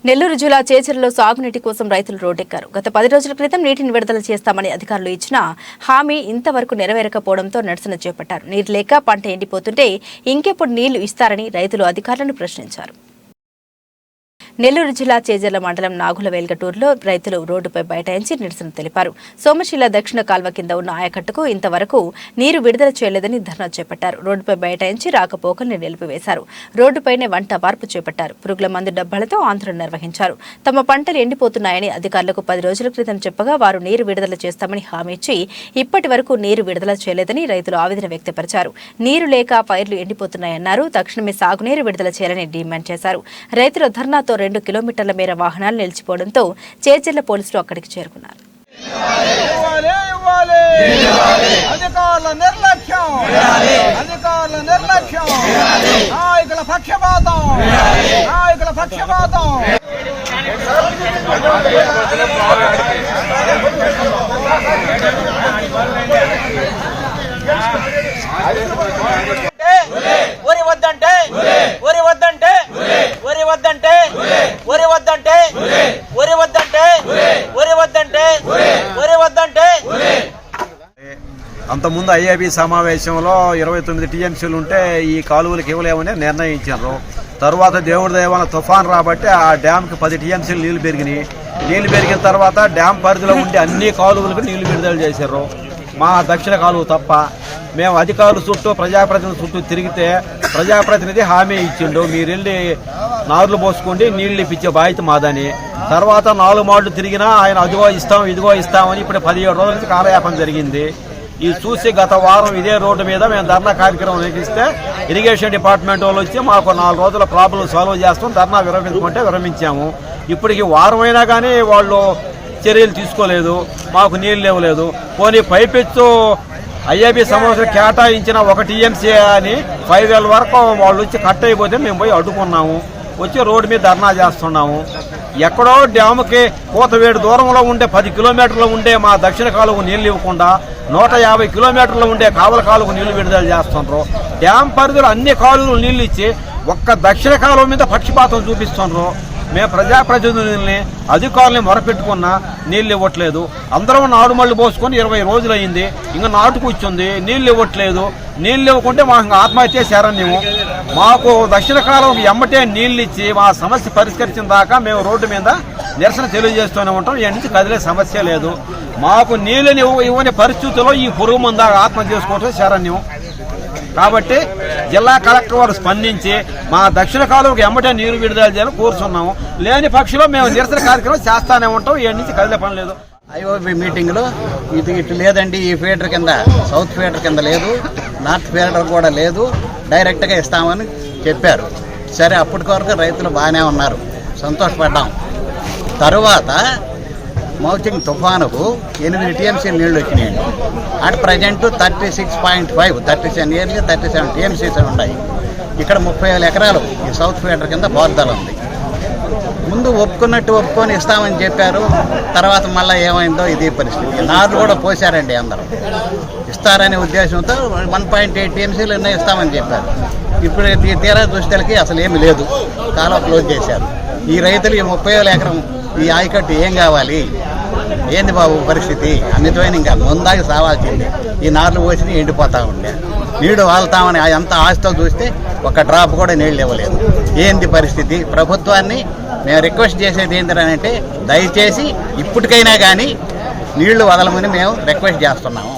నెల్లూరు జిల్లా చేచెర్లలో సాగునీటి కోసం రైతులు రోడ్డెక్కారు. గత 10 రోజుల క్రితం నీటిని విడుదల చేస్తామని అధికారులు ఇచ్చిన హామీ ఇంతవరకు నెరవేరకపోవడంతో నిరసన చేపట్టారు. నీరు లేక పంట ఎండిపోతుంటే ఇంకెప్పుడు నీళ్లు ఇస్తారని రైతులు అధికారులను ప్రశ్నించారు. నెల్లూరు జిల్లా చేజర్ల మండలం నాగుల వెల్గటూరులో రైతులు రోడ్డుపై బైఠాయించి నిరసన తెలిపారు. సోమశిల దక్షిణ కాల్వ కింద ఉన్న ఆయకట్టుకు ఇంతవరకు నీరు విడుదల చేయలేదని ధర్నా చేపట్టారు. రోడ్డుపై బైఠాయించి రాకపోకల్ని నిలిపివేశారు. రోడ్డుపైనే వంట వార్పు చేపట్టారు. పురుగుల మందు డబ్బాలతో ఆందోళన నిర్వహించారు. తమ పంటలు ఎండిపోతున్నాయని అధికారులకు 10 రోజుల క్రితం చెప్పగా వారు నీరు విడుదల చేస్తామని హామీ ఇచ్చి ఇప్పటి వరకు నీరు విడుదల చేయలేదని రైతులు ఆవేదన వ్యక్తపరిచారు. నీరు లేక పైర్లు ఎండిపోతున్నాయన్నారు. తక్షణమే సాగునీరు విడుదల చేయాలని డిమాండ్ చేశారు. రైతుల ధర్నాతో 2 కిలోమీటర్ల మేర వాహనాలు నిలిచిపోవడంతో చేచెర్ల పోలీసులు అక్కడికి చేరుకున్నారు. అంతకుముందు ఐఏబీ సమావేశంలో 29 టీఎంసీలు ఉంటే ఈ కాలువలకు ఇవ్వలేమని నిర్ణయించారు. తర్వాత దేవుడి దయవల్ల తుఫాన్ రాబట్టి ఆ డ్యాంకి 10 టీఎంసీలు నీళ్లు పెరిగినాయి. నీళ్లు పెరిగిన తర్వాత డ్యాం పరిధిలో ఉండే అన్ని కాలువలకు నీళ్లు విడుదల చేశారు. మా దక్షిణ కాలువ తప్ప. మేము అధికారుల చుట్టూ ప్రజాప్రతినిధుల చుట్టూ తిరిగితే ప్రజాప్రతినిధి హామీ ఇచ్చిండు, మీరు వెళ్ళి నార్లు పోసుకోండి, నీళ్లు ఇప్పించే బాధ్యత మాదని. తర్వాత 4 మార్లు తిరిగినా ఆయన అదిగో ఇస్తాం ఇదిగో ఇస్తామని ఇప్పుడు 17 రోజుల నుంచి కాలయాపన జరిగింది. ఇది చూసి గత వారం ఇదే రోడ్డు మీద మేము ధర్నా కార్యక్రమం నిర్వహిస్తే ఇరిగేషన్ డిపార్ట్మెంట్ వాళ్ళు వచ్చి మాకు 4 రోజుల ప్రాబ్లం సాల్వ్ చేస్తాం, ధర్నా విరమించుకుంటే విరమించాము. ఇప్పటికి వారం అయినా కానీ వాళ్ళు చర్యలు తీసుకోలేదు, మాకు నీళ్ళు ఇవ్వలేదు. పోనీ పైపెచ్చు ఐఏబీ సమావేశం కేటాయించిన 1 టీఎంసీ అని 5,000 వరకు వాళ్ళు వచ్చి కట్ అయిపోతే మేము పోయి అడ్డుకున్నాము. వచ్చి రోడ్డు మీద ధర్నా చేస్తున్నాము. ఎక్కడో డ్యాముకి కోతవేడు దూరంలో ఉండే 10 కిలోమీటర్లు ఉండే మా దక్షిణ కాలువకు నీళ్లు ఇవ్వకుండా 150 కిలోమీటర్లు ఉండే కావల కాలువకు నీళ్లు విడుదల చేస్తున్నారు. డ్యాం పరిధిలో అన్ని కాలువలు నీళ్లు ఇచ్చి ఒక్క దక్షిణ కాలువ మీద పక్షపాతం చూపిస్తున్నారు. మేము ప్రజాప్రతినిధుల్ని అధికారులని మొరపెట్టుకున్నా నీళ్ళు ఇవ్వట్లేదు. అందరం నాడుమళ్ళు పోసుకొని 20 రోజులు అయింది, ఇంకా నాటు కూర్చుంది, నీళ్ళు ఇవ్వట్లేదు. నీళ్ళు ఇవ్వకుంటే మాకు ఆత్మహత్య శరణ్యము. మాకు దక్షిణ కాలం ఎమ్మటే నీళ్ళు ఇచ్చి మా సమస్య పరిష్కరించిన దాకా మేము రోడ్డు మీద నిరసన తెలియజేస్తూనే ఉంటాం. ఈ నుంచి కదిలే సమస్య లేదు. మాకు నీళ్ళని ఇవ్వని పరిస్థితుల్లో ఈ పురుగు మంద ఆత్మహత్య చేసుకోవటం శరణ్యం. కాబట్టి జిల్లా కలెక్టర్ వారు స్పందించి మా దక్షిణ కాలువకు ఎమ్మటే నీరు విడుదల చేయాలని కోరుతున్నాము. లేని పక్షంలో మేము నిరసన కార్యక్రమం చేస్తానే ఉంటాం. ఈ నుంచి కదిలే పని లేదు. ఐఓబీ మీటింగ్లో ఇటు లేదండి, ఈ ఫీడర్ కింద సౌత్ ఫీడర్ కింద లేదు, నార్త్ ఫీడర్ కూడా లేదు, డైరెక్ట్గా ఇస్తామని చెప్పారు. సరే, అప్పటి వరకు రైతులు బాగానే ఉన్నారు, సంతోషపడ్డాం. తరువాత మౌచింగ్ తుఫానుకు 8 టీఎంసీ నీళ్లు వచ్చినాయండి. అటు ప్రజెంట్ 36.5 37 టీఎంసీస్ ఉన్నాయి. ఇక్కడ 30,000 ఎకరాలు ఈ సౌత్ ఫీడర్ కింద బాధ్యత ఉంది. ముందు ఒప్పుకొని ఇస్తామని చెప్పారు. తర్వాత మళ్ళీ ఏమైందో ఇది పరిస్థితి. నార్లు కూడా పోసారండి, అందరూ ఇస్తారనే ఉద్దేశంతో 1.8 టీఎంసీలు ఎన్నో ఇస్తామని చెప్పారు. ఇప్పుడు తీరా దృష్టికి అసలు ఏమి లేదు, కాలువ క్లోజ్ చేశారు. ఈ రైతులు ఈ 30,000 ఎకరం ఈ ఆయకట్టు ఏం కావాలి, ఏంది బాబు పరిస్థితి? అన్నిటిపైన ఇంకా ముందాకి సావాల్సింది. ఈ నార్లు పోసి ఎండిపోతా ఉండే, నీళ్లు వాళ్తామని ఎంత ఆశతో చూస్తే ఒక డ్రాప్ కూడా నీళ్ళు ఇవ్వలేదు. ఏంది పరిస్థితి? ప్రభుత్వాన్ని మేము రిక్వెస్ట్ చేసేది ఏంటంటే దయచేసి ఇప్పటికైనా కానీ నీళ్లు వదలమని మేము రిక్వెస్ట్ చేస్తున్నాము.